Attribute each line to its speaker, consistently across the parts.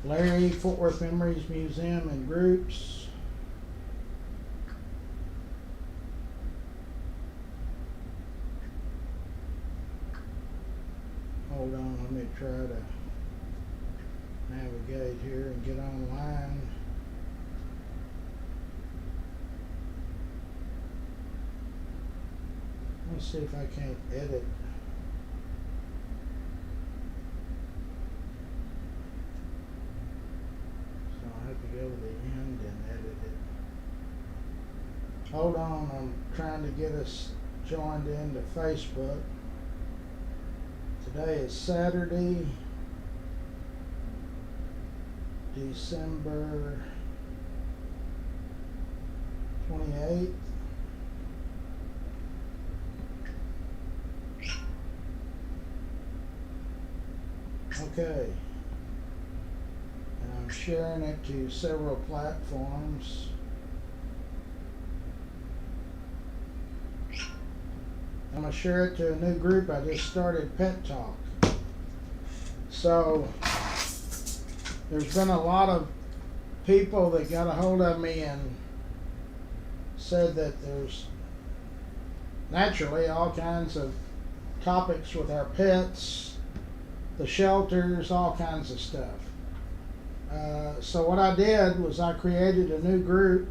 Speaker 1: Larry, Fort Worth Memories Museum and Groups. Hold on, let me try to navigate here and get online. Let's see if I can't edit. So I'll have to go to the end and edit it. Hold on, I'm trying to get us joined into Facebook. Today is Saturday, December 28th. Okay. And I'm sharing it to several platforms. I'm going to share it to a new group I just started, Pet Talk. So there's been a lot of people that got a hold of me and said that there's naturally all kinds of topics with our pets, the shelters, all kinds of stuff. So what I did was I created a new group,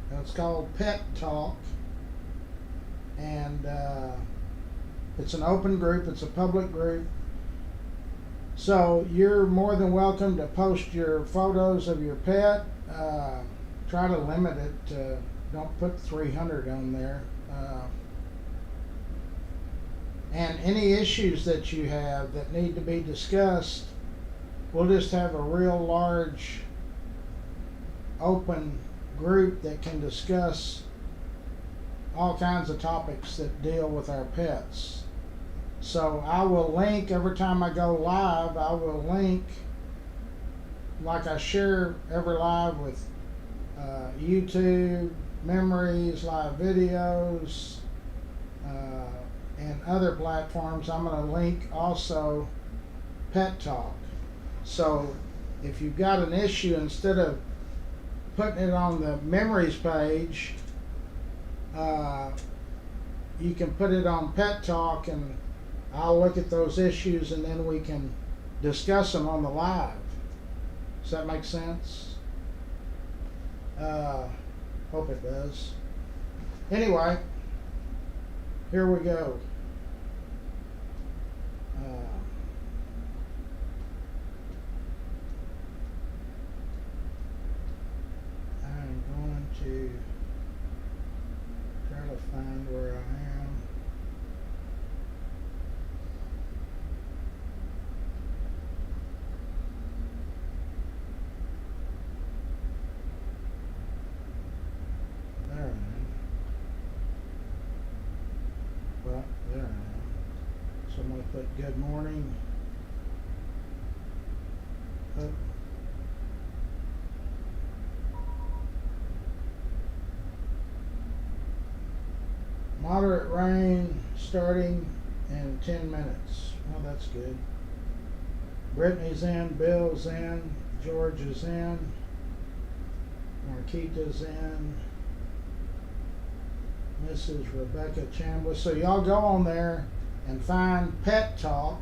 Speaker 1: and it's called Pet Talk. And it's an open group, it's a public group. So you're more than welcome to post your photos of your pet. Try to limit it, don't put 300 on there. And any issues that you have that need to be discussed, we'll just have a real large open group that can discuss all kinds of topics that deal with our pets. So I will link every time I go live. I will link, like I share every live with YouTube, memories, live videos, and other platforms. I'm going to link also Pet Talk. So if you've got an issue, instead of putting it on the memories page, you can put it on Pet Talk, and I'll look at those issues, and then we can discuss them on the live. Does that make sense? Hope it does. Anyway, here we go. I'm going to try to find where I am. There I am. Well, there I am. So I'm going to put good morning. Oh. Moderate rain starting in 10 minutes. Well, that's good. Brittany's in, Bill's in, George is in, Marquita's in, Mrs. Rebecca Chambliss. So y'all go on there and find Pet Talk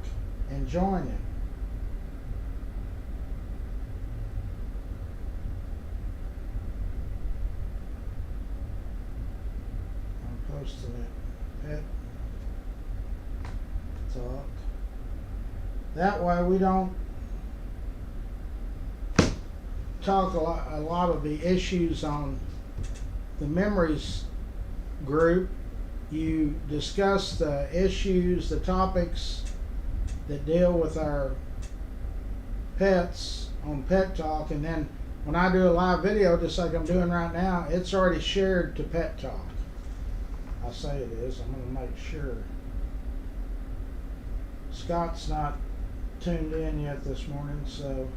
Speaker 1: and join it. I'm posting it. Pet Talk. That way we don't talk a lot of the issues on the memories group. You discuss the issues, the topics that deal with our pets on Pet Talk, and then when I do a live video, just like I'm doing right now, it's already shared to Pet Talk. I say it is. I'm going to make sure. Scott's not tuned in yet this morning, so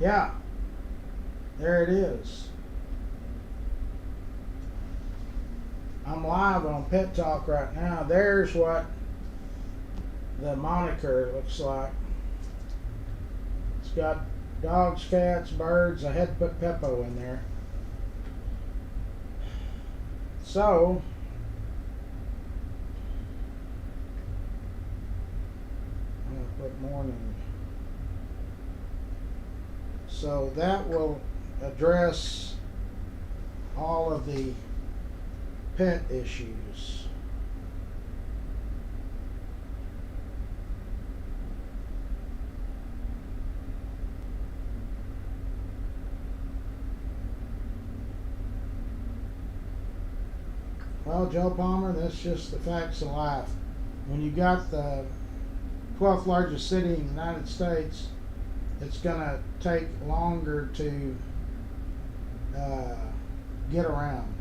Speaker 1: yeah, there it is. I'm live on Pet Talk right now. There's what the moniker looks like. got dogs, cats, birds. I had to put Peppo in there. So I'm going to put morning. So that will address all of the pet issues. Well, Joe Palmer, that's just the facts of life. When you got the 12th largest city in the United States, it's going to take longer to get around.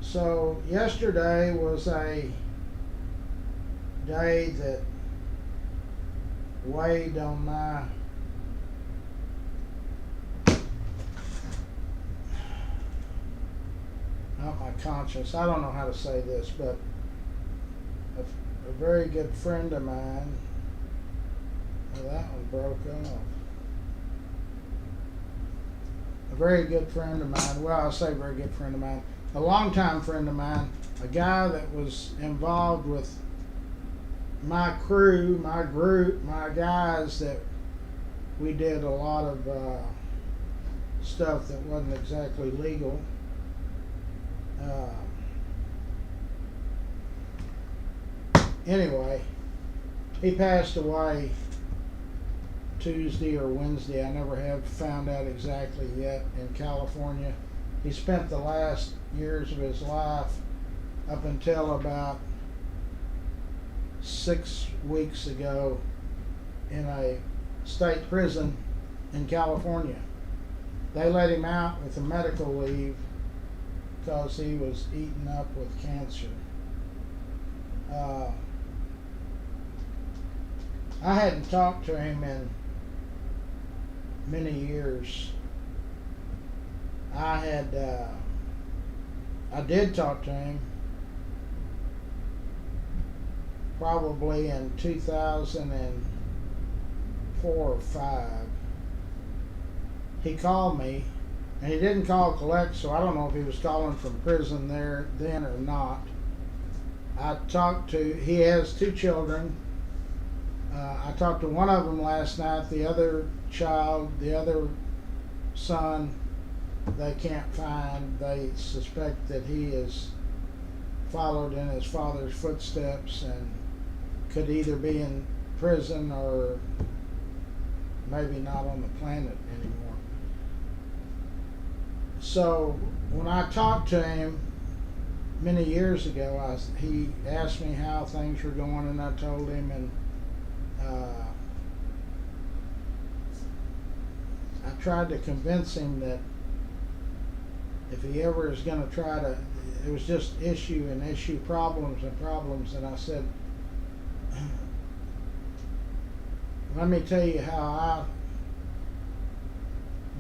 Speaker 1: So yesterday was a day that weighed on my conscience. I don't know how to say this, but a very good friend of mine, well, that one broke off. A very good friend of mine, well, I say very good friend of mine, a longtime friend of mine, a guy that was involved with my crew, my group, my guys, that we did a lot of stuff that wasn't exactly legal. Anyway, he passed away Tuesday or Wednesday. I never have found out exactly yet, in California. He spent the last years of his life up until about 6 weeks ago in a state prison in California. They let him out with a medical leave because he was eaten up with cancer. I hadn't talked to him in many years. I did talk to him probably in 2004 or 5. He called me, and he didn't call collect, so I don't know if he was calling from prison there then or not. He has 2 children. I talked to one of them last night. The other son, they can't find. They suspect that he has followed in his father's footsteps and could either be in prison or maybe not on the planet anymore. So when I talked to him many years ago, he asked me how things were going, and I told him, and I tried to convince him that if he ever is going to try to, it was just problems, and I said, let me tell you how I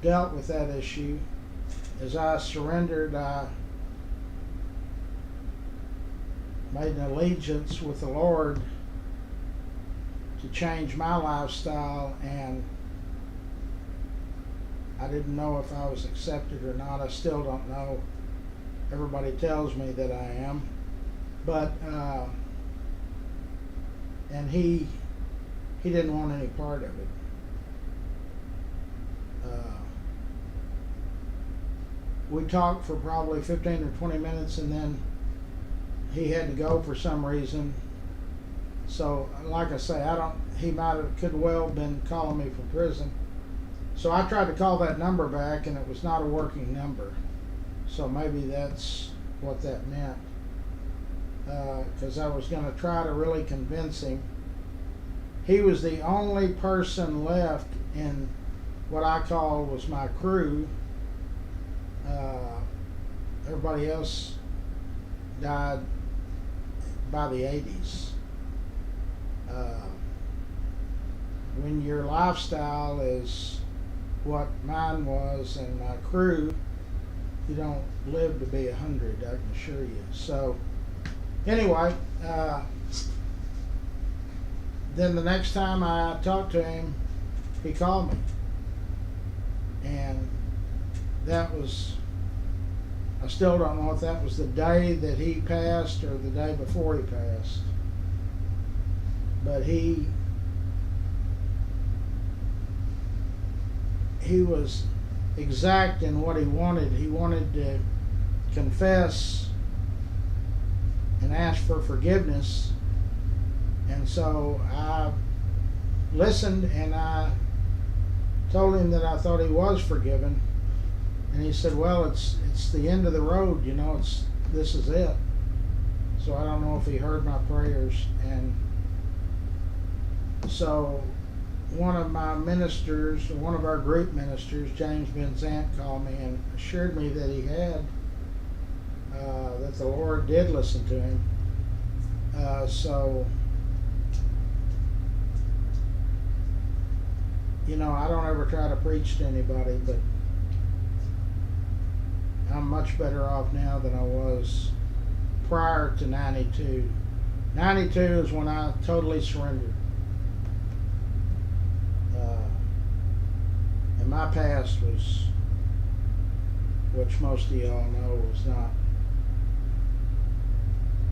Speaker 1: dealt with that issue. As I surrendered, I made an allegiance with the Lord to change my lifestyle, and I didn't know if I was accepted or not. I still don't know. Everybody tells me that I am, but and he didn't want any part of it. We talked for probably 15 or 20 minutes, and then he had to go for some reason. So, like I say, could well have been calling me from prison. So I tried to call that number back, and it was not a working number. So maybe that's what that meant. Because I was going to try to really convince him. He was the only person left in what I call was my crew. Everybody else died by the 80s. When your lifestyle is what mine was and my crew, you don't live to be 100, I can assure you. So anyway, then the next time I talked to him, he called me. And that was, I still don't know if that was the day that he passed or the day before he passed. But he was exact in what he wanted. He wanted to confess and ask for forgiveness. And so I listened, and I told him that I thought he was forgiven. And he said, well, it's the end of the road, you know, this is it. So I don't know if he heard my prayers. And so one of my ministers, one of our group ministers, James Benzant, called me and assured me that he had, that the Lord did listen to him. So, you know, I don't ever try to preach to anybody, but I'm much better off now than I was prior to 92. 92 is when I totally surrendered. And my past was, which most of y'all know, was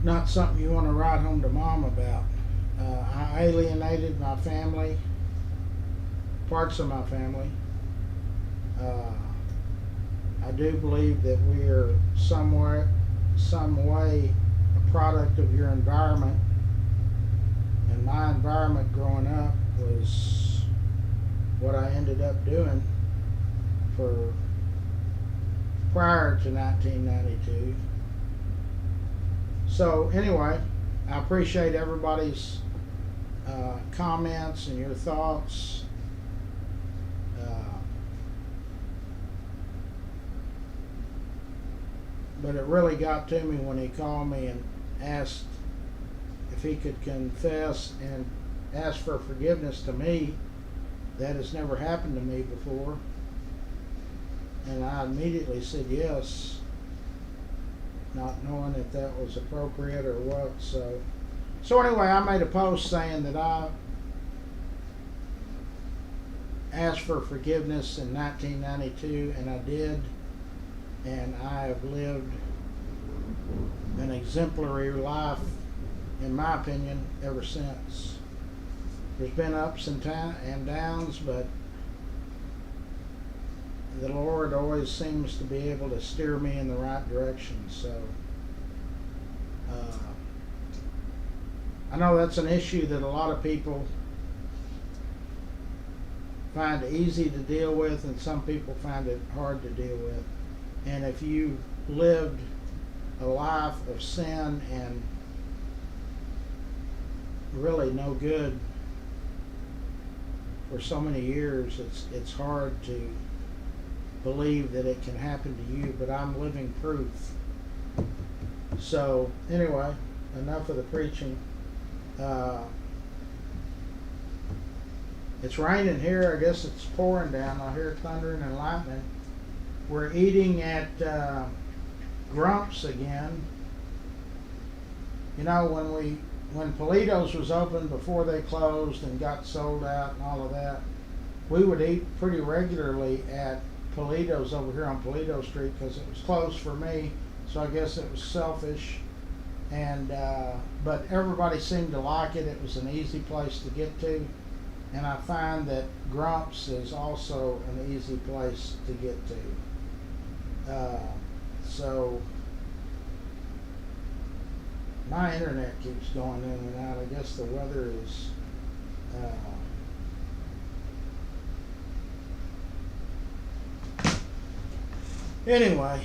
Speaker 1: not something you want to write home to mom about. I alienated my family, parts of my family. I do believe that we are some way a product of your environment. And my environment growing up was what I ended up doing for prior to 1992. So anyway, I appreciate everybody's comments and your thoughts. But it really got to me when he called me and asked if he could confess and ask for forgiveness to me. That has never happened to me before. And I immediately said yes, not knowing if that was appropriate or what. So anyway, I made a post saying that I asked for forgiveness in 1992, and I did. And I have lived an exemplary life, in my opinion, ever since. There's been ups and downs, but the Lord always seems to be able to steer me in the right direction. So I know that's an issue that a lot of people find easy to deal with, and some people find it hard to deal with. And if you lived a life of sin and really no good for so many years, it's hard to believe that it can happen to you, but I'm living proof. So anyway, enough of the preaching. It's raining here. I guess it's pouring down. I hear thundering and lightning. We're eating at Grump's again. You know, when Polito's was open before they closed and got sold out and all of that, we would eat pretty regularly at Polito's over here on Polito Street because it was close for me. So I guess it was selfish. And but everybody seemed to like it. It was an easy place to get to. And I find that Grump's is also an easy place to get to. So my internet keeps going in and out. I guess the weather is anyway,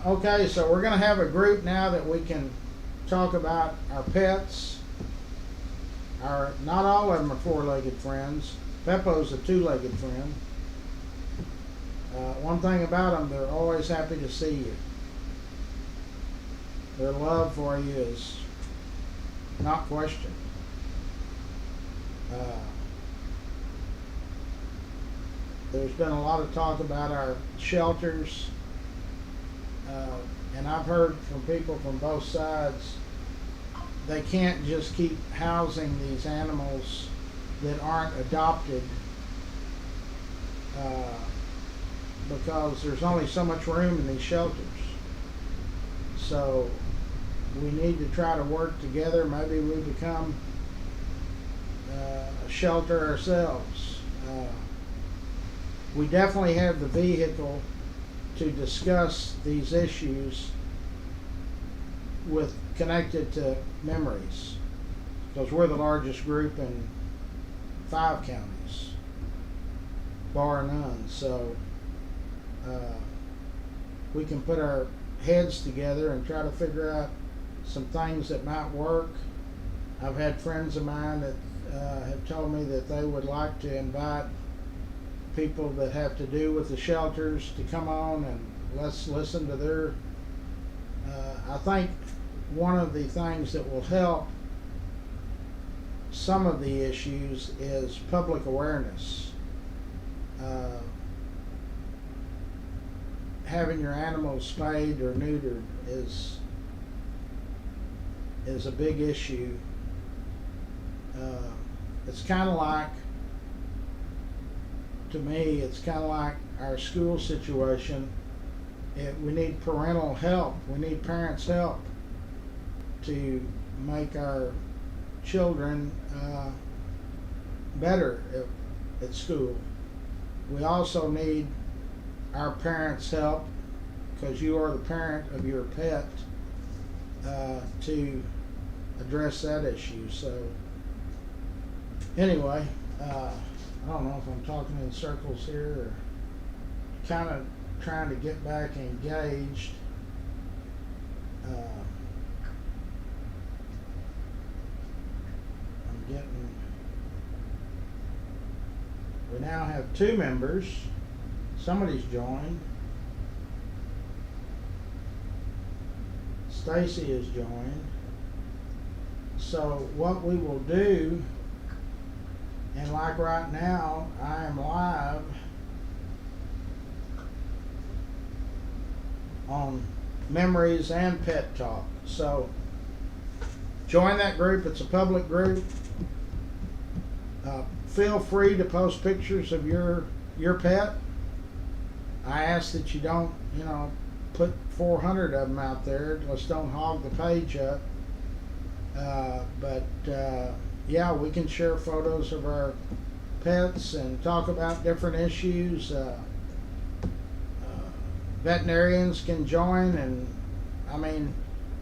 Speaker 1: okay, so we're going to have a group now that we can talk about our pets. Not all of them are four-legged friends. Peppo's a two-legged friend. One thing about them, they're always happy to see you. Their love for you is not questioned. There's been a lot of talk about our shelters, and I've heard from people from both sides they can't just keep housing these animals that aren't adopted, uh, because there's only so much room in these shelters. So we need to try to work together. Maybe we become a shelter ourselves. We definitely have the vehicle to discuss these issues with connected to Memories, because we're the largest group in 5 counties, bar none. So we can put our heads together and try to figure out some things that might work. I've had friends of mine that have told me that they would like to invite people that have to do with the shelters to come on and let's listen to their I think one of the things that will help some of the issues is public awareness. Having your animals spayed or neutered is a big issue. It's kind of like, to me, it's kind of like our school situation. We need parental help. We need parents' help to make our children better at school. We also need our parents' help, because you are the parent of your pet, to address that issue. So anyway, I don't know if I'm talking in circles here or kind of trying to get back engaged. We now have 2 members. Somebody's joined. Stacy has joined. So what we will do, and like right now, I am live on Memories and Pet Talk. So join that group. It's a public group. Feel free to post pictures of your pet. I ask that you don't, put 400 of them out there. Let's don't hog the page up. But yeah, we can share photos of our pets and talk about different issues. Veterinarians can join, and I mean,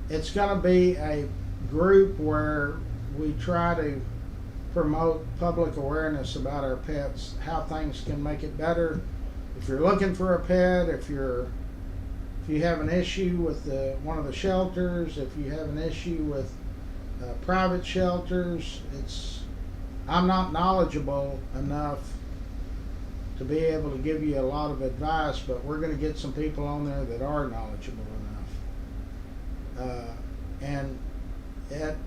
Speaker 1: it's going to be a group where we try to promote public awareness about our pets, how things can make it better. If you're looking for a pet, if you have an issue with one of the shelters, if you have an issue with private shelters, I'm not knowledgeable enough to be able to give you a lot of advice, but we're going to get some people on there that are knowledgeable enough. And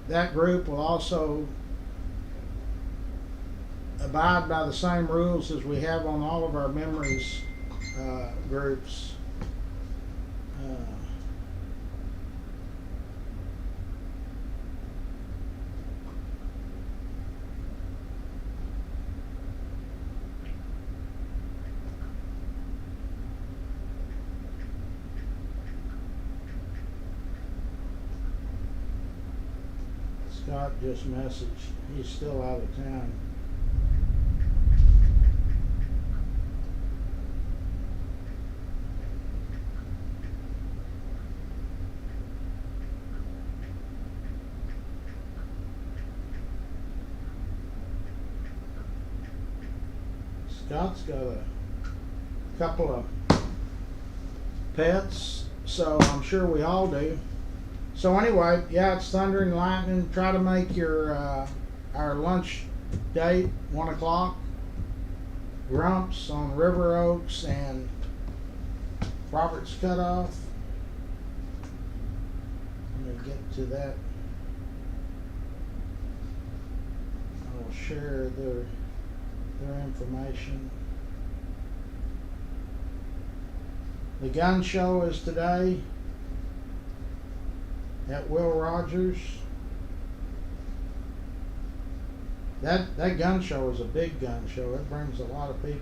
Speaker 1: that group will also abide by the same rules as we have on all of our Memories groups. Scott just messaged. He's still out of town. Scott's got a couple of pets, so I'm sure we all do. So anyway, yeah, it's thunder and lightning. Try to make your our lunch date 1 o'clock. Grumps on River Oaks and Roberts Cutoff. Let me get to that. I'll share their information. The gun show is today at Will Rogers. That gun show is a big gun show. It brings a lot of people.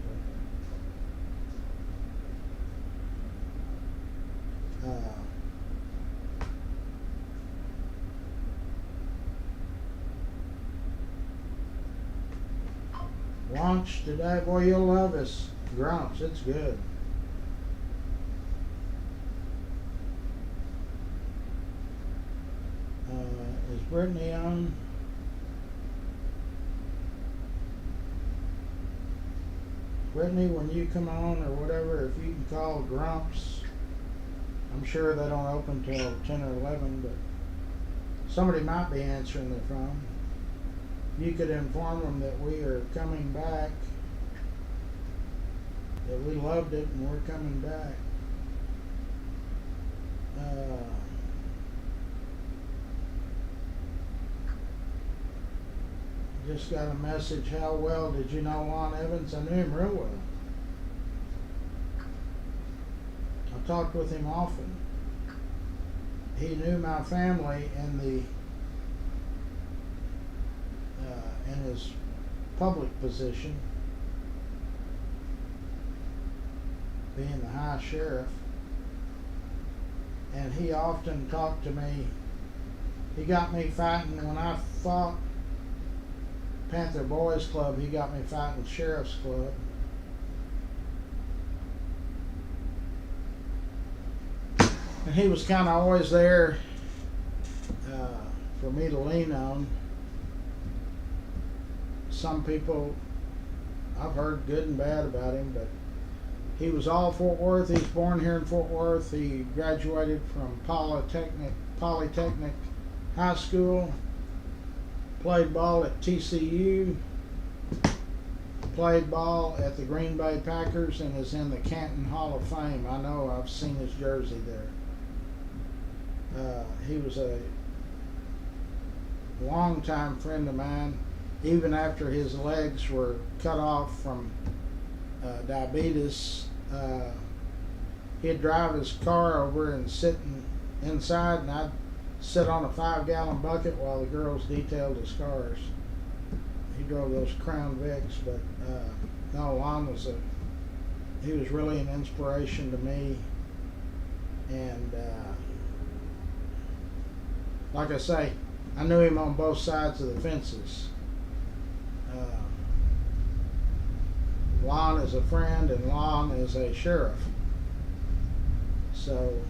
Speaker 1: Lunch today, boy, you'll love this Grumps. It's good. Is Brittany on? Brittany, when you come on or whatever, if you can call Grumps, I'm sure they don't open till 10 or 11, but somebody might be answering their phone. You could inform them that we are coming back, that we loved it and we're coming back. Just got a message. How well did you know Lon Evans? I knew him real well. I talked with him often. He knew my family in his public position, being the high sheriff, and he often talked to me. He got me fighting when I fought Panther Boys Club. He got me fighting Sheriff's Club. And he was kind of always there for me to lean on. Some people, I've heard good and bad about him, but he was all Fort Worth. He was born here in Fort Worth. He graduated from Polytechnic High School, played ball at TCU, played ball at the Green Bay Packers, and is in the Canton Hall of Fame. I know, I've seen his jersey there. He was a longtime friend of mine. Even after his legs were cut off from diabetes, he'd drive his car over and sit inside, and I'd sit on a 5-gallon bucket while the girls detailed his cars. He drove those Crown Vics, but no, Lon he was really an inspiration to me. And like I say, I knew him on both sides of the fences. Lon is a friend and Lon is a sheriff. So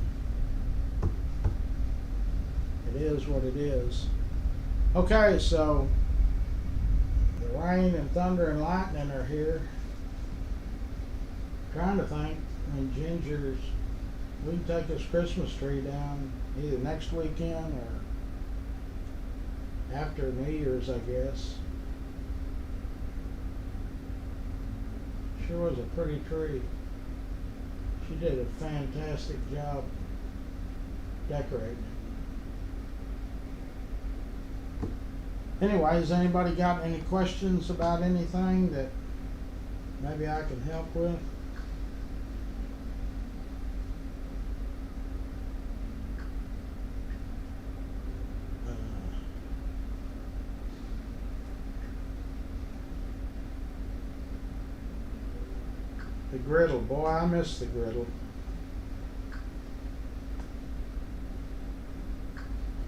Speaker 1: it is what it is. Okay, so the rain and thunder and lightning are here. Trying to think when we can take this Christmas tree down either next weekend or after New Year's, I guess. Sure was a pretty tree. She did a fantastic job decorating it. Anyway, has anybody got any questions about anything that maybe I can help with? The griddle, boy, I miss the griddle.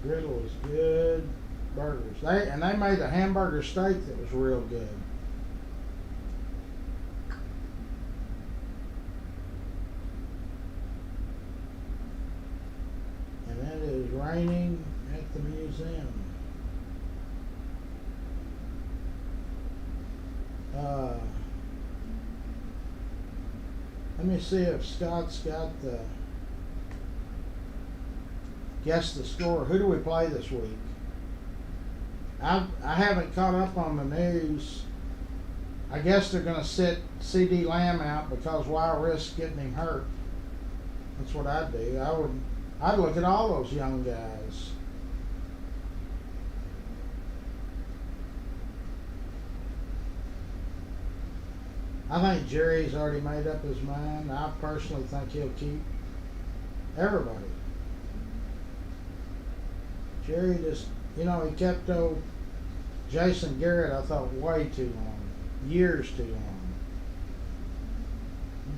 Speaker 1: Griddle was good burgers. They made a hamburger steak that was real good. And it is raining at the museum. Let me see if Scott's got the guess the score. Who do we play this week? I haven't caught up on the news. I guess they're going to sit CD Lamb out because why risk getting him hurt? That's what I'd do. I'd look at all those young guys. I think Jerry's already made up his mind. I personally think he'll keep everybody. Jerry just, he kept Jason Garrett, I thought way too long, years too long.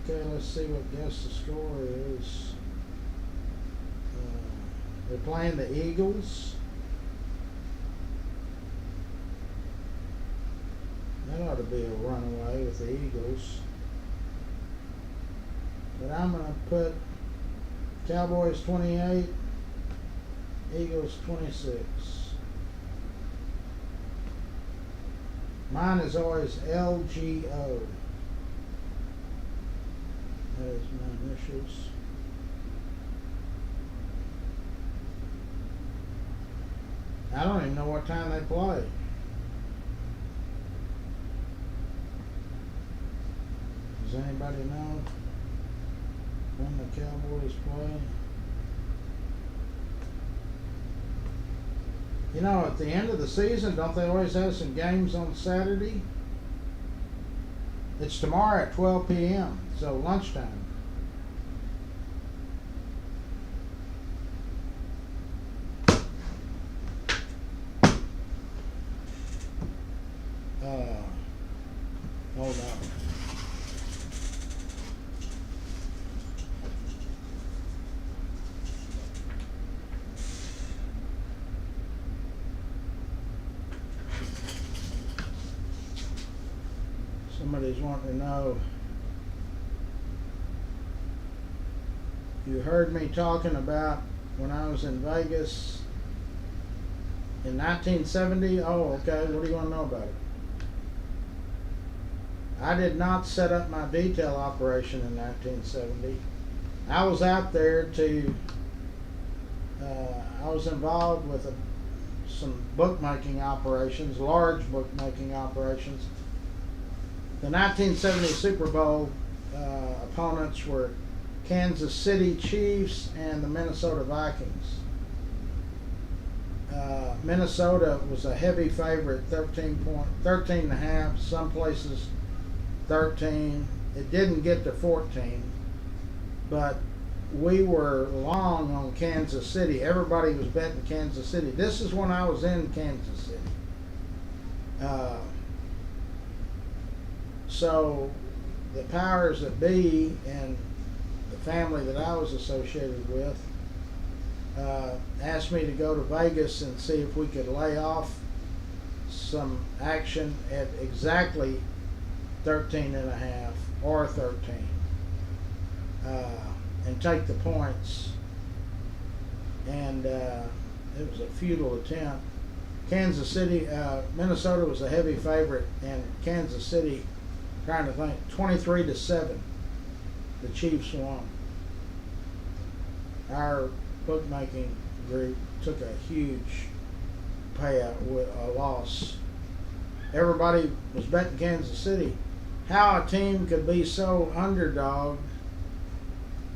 Speaker 1: Okay, let's see what guess the score is. They're playing the Eagles. That ought to be a runaway with the Eagles. But I'm going to put Cowboys 28, Eagles 26. Mine is always LGO. That is my initials. I don't even know what time they play. Does anybody know when the Cowboys play? You know, at the end of the season, don't they always have some games on Saturday? It's tomorrow at 12 p.m., so lunchtime. Hold on. Somebody's wanting to know. You heard me talking about when I was in Vegas in 1970. Oh, okay. What do you want to know about it? I did not set up my detail operation in 1970. I was out there to, I was involved with some bookmaking operations, large bookmaking operations. The 1970 Super Bowl opponents were Kansas City Chiefs and the Minnesota Vikings. Minnesota was a heavy favorite, 13 and a half, some places 13. It didn't get to 14, but we were long on Kansas City. Everybody was betting Kansas City. This is when I was in Kansas City. So the powers that be and the family that I was associated with asked me to go to Vegas and see if we could lay off some action at exactly 13 and a half or 13 and take the points. And it was a futile attempt. Kansas City, Minnesota was a heavy favorite, and Kansas City, trying to think, 23-7, the Chiefs won. Our bookmaking group took a huge payout with a loss. Everybody was betting Kansas City. How a team could be so underdog,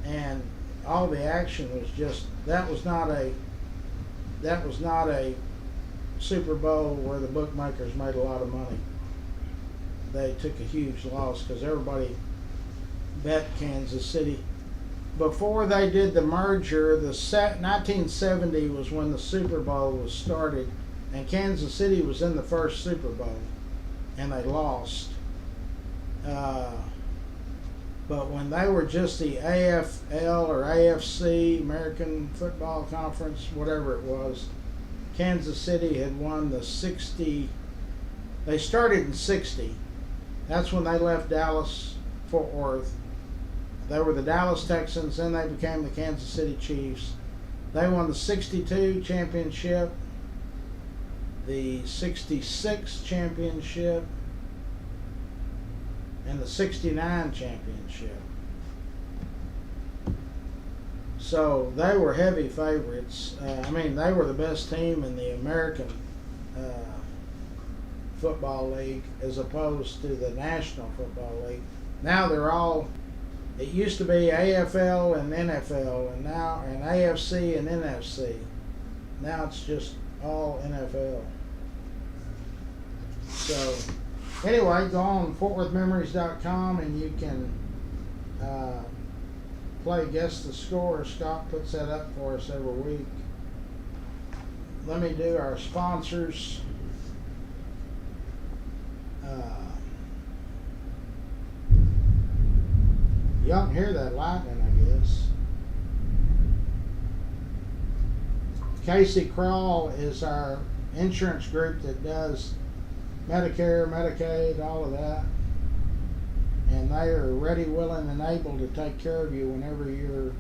Speaker 1: and all the action was just, that was not a Super Bowl where the bookmakers made a lot of money. They took a huge loss because everybody bet Kansas City. Before they did the merger, 1970 was when the Super Bowl was started, and Kansas City was in the first Super Bowl, and they lost. But when they were just the AFL or AFC, American Football Conference, whatever it was, Kansas City had won the 60. They started in 60. That's when they left Dallas, Fort Worth. They were the Dallas Texans, then they became the Kansas City Chiefs. They won the 62 championship, the 66 championship, and the 69 championship. So they were heavy favorites. They were the best team in the American Football League as opposed to the National Football League. Now they're all, it used to be AFL and NFL, and now and AFC and NFC. Now it's just all NFL. So anyway, go on FortWorthMemories.com and you can play Guess the Score. Scott puts that up for us every week. Let me do our sponsors. Y'all can hear that lightning, I guess. Casey Crawl is our insurance group that does Medicare, Medicaid, all of that. And they are ready, willing, and able to take care of you whenever you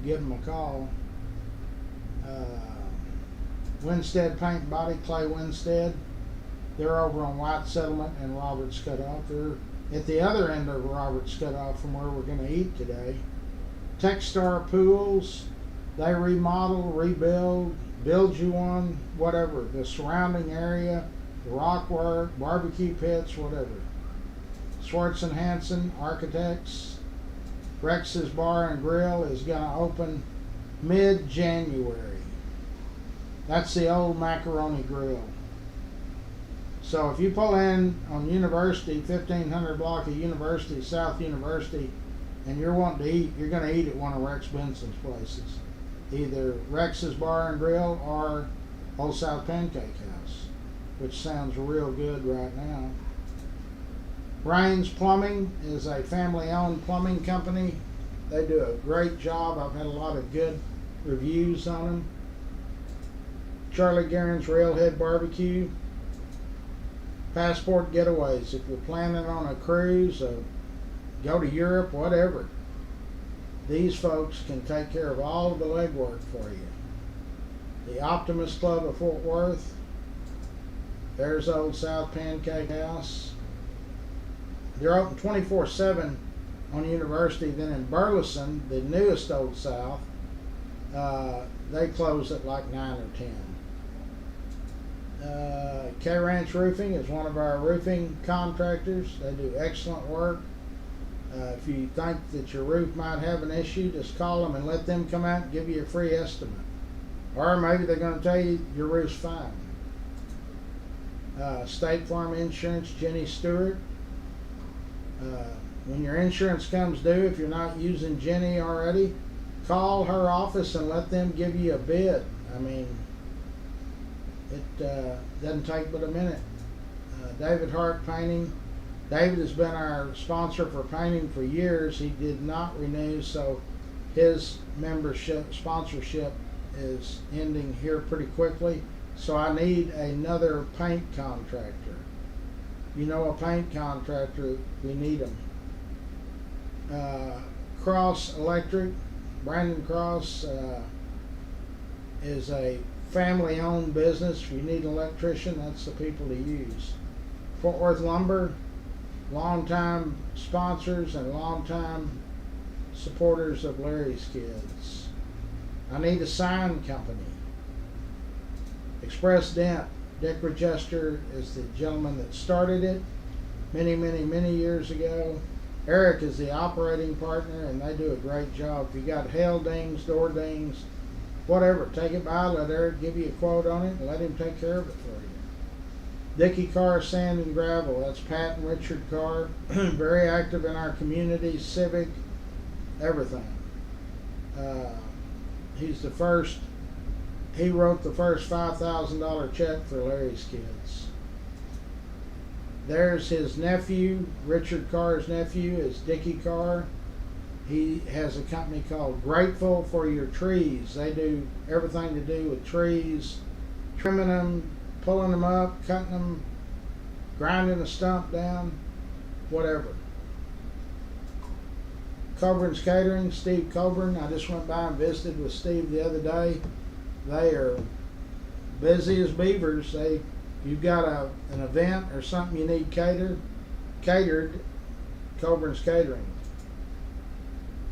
Speaker 1: give them a call. Winstead Paint and Body, Clay Winstead. They're over on White Settlement and Roberts Cutoff. They're at the other end of Roberts Cutoff from where we're going to eat today. Techstar Pools. They remodel, rebuild, build you one, whatever. The surrounding area, the rock work, barbecue pits, whatever. Schwartz and Hanson Architects. Rex's Bar and Grill is going to open mid-January. That's the old Macaroni Grill. So if you pull in on University, 1500 block of University, South University, and you're wanting to eat, you're going to eat at one of Rex Benson's places. Either Rex's Bar and Grill or Old South Pancake House, which sounds real good right now. Raines Plumbing is a family-owned plumbing company. They do a great job. I've had a lot of good reviews on them. Charlie Guerin's Railhead Barbecue. Passport Getaways. If you're planning on a cruise, go to Europe, whatever, these folks can take care of all of the legwork for you. The Optimist Club of Fort Worth. There's Old South Pancake House. They're open 24/7 on University. Then in Burleson, the newest Old South, they close at like 9 or 10. K-Ranch Roofing is one of our roofing contractors. They do excellent work. If you think that your roof might have an issue, just call them and let them come out and give you a free estimate. Or maybe they're going to tell you your roof's fine. State Farm Insurance, Jenny Stewart. When your insurance comes due, if you're not using Jenny already, call her office and let them give you a bid. I mean, it doesn't take but a minute. David Hart Painting. David has been our sponsor for painting for years. He did not renew, so his sponsorship is ending here pretty quickly. So I need another paint contractor. You know, a paint contractor, we need them. Cross Electric, Brandon Cross is a family-owned business. If you need an electrician, that's the people to use. Fort Worth Lumber, longtime sponsors and longtime supporters of Larry's Kids. I need a sign company. Express Dent. Dick Regester is the gentleman that started it many, many, many years ago. Eric is the operating partner, and they do a great job. If you got hail dings, door dings, whatever, take it by, let Eric give you a quote on it, and let him take care of it for you. Dickie Carr Sand and Gravel, that's Pat and Richard Carr, very active in our community, civic, everything. He wrote the first $5,000 check for Larry's Kids. There's his nephew, Richard Carr's nephew is Dickie Carr. He has a company called Grateful for Your Trees. They do everything to do with trees, trimming them, pulling them up, cutting them, grinding a stump down, whatever. Coburn's Catering, Steve Coburn. I just went by and visited with Steve the other day. They are busy as beavers. You've got an event or something you need catered, Coburn's Catering.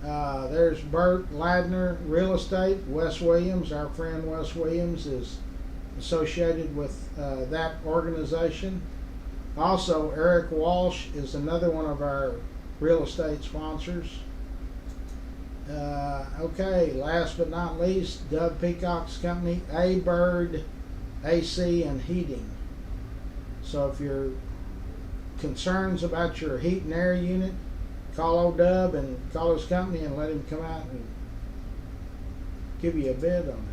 Speaker 1: There's Bert Ladner Real Estate. Wes Williams, our friend Wes Williams, is associated with that organization. Also, Eric Walsh is another one of our real estate sponsors. Okay, last but not least, Doug Peacock's company, A-Bird AC and Heating. So if you're concerns about your heat and air unit, call old Dub and call his company and let him come out and give you a bid on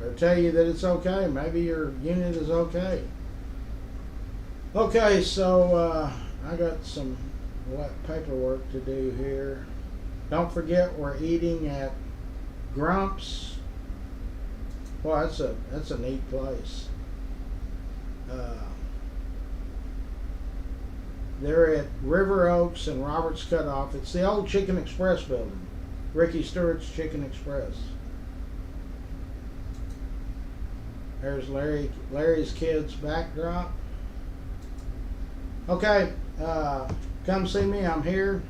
Speaker 1: it. Or tell you that it's okay. Maybe your unit is okay. Okay, so I got some paperwork to do here. Don't forget we're eating at Grumps. Well, that's a neat place. They're at River Oaks and Roberts Cutoff. It's the old Chicken Express building, Ricky Stewart's Chicken Express. There's Larry's kids backdrop. Okay, come see me. I'm here.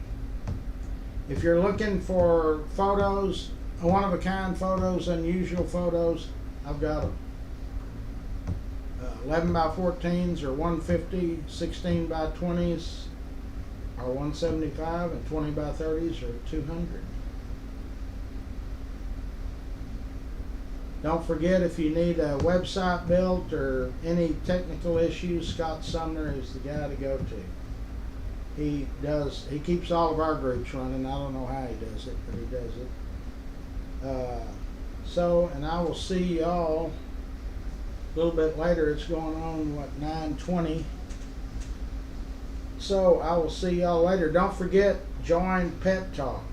Speaker 1: If you're looking for photos, one-of-a-kind photos, unusual photos, I've got them. 11 by 14s are 150, 16 by 20s are 175, and 20 by 30s are 200. Don't forget, if you need a website built or any technical issues, Scott Sumner is the guy to go to. He keeps all of our groups running. I don't know how he does it, but he does it. And I will see y'all a little bit later. It's going on, 9:20. So I will see y'all later. Don't forget, join Pet Talk.